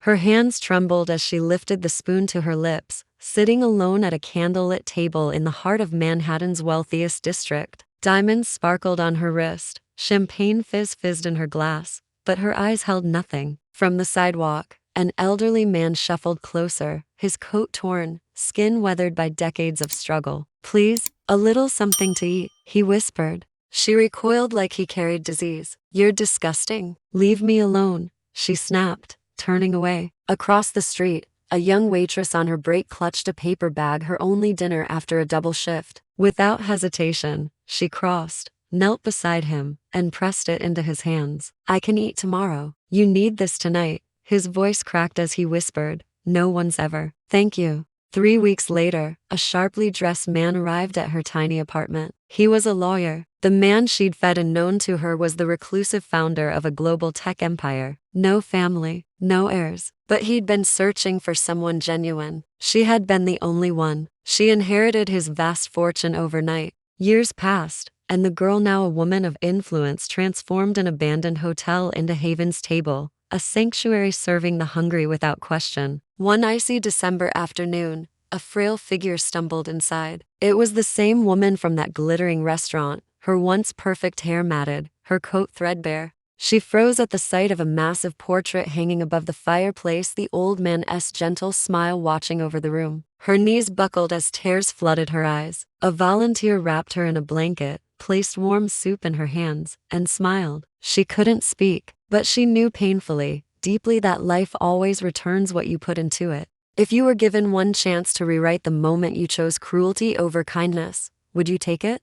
Her hands trembled as she lifted the spoon to her lips, sitting alone at a candlelit table in the heart of Manhattan's wealthiest district. Diamonds sparkled on her wrist, champagne fizzed in her glass, but her eyes held nothing. From the sidewalk, an elderly man shuffled closer, his coat torn, skin weathered by decades of struggle. "Please, a little something to eat," he whispered. She recoiled like he carried disease. "You're disgusting. Leave me alone," she snapped, turning away. Across the street, a young waitress on her break clutched a paper bag, her only dinner after a double shift. Without hesitation, she crossed, knelt beside him, and pressed it into his hands. "I can eat tomorrow. You need this tonight." His voice cracked as he whispered, "No one's ever." "Thank you." 3 weeks later, a sharply dressed man arrived at her tiny apartment. He was a lawyer. The man she'd fed and known to her was the reclusive founder of a global tech empire. No family, no heirs. But he'd been searching for someone genuine. She had been the only one. She inherited his vast fortune overnight. Years passed, and the girl, now a woman of influence, transformed an abandoned hotel into Haven's Table, a sanctuary serving the hungry without question. One icy December afternoon, a frail figure stumbled inside. It was the same woman from that glittering restaurant, her once perfect hair matted, her coat threadbare. She froze at the sight of a massive portrait hanging above the fireplace, the old man's gentle smile watching over the room. Her knees buckled as tears flooded her eyes. A volunteer wrapped her in a blanket, placed warm soup in her hands, and smiled. She couldn't speak, but she knew painfully, deeply, that life always returns what you put into it. If you were given one chance to rewrite the moment you chose cruelty over kindness, would you take it?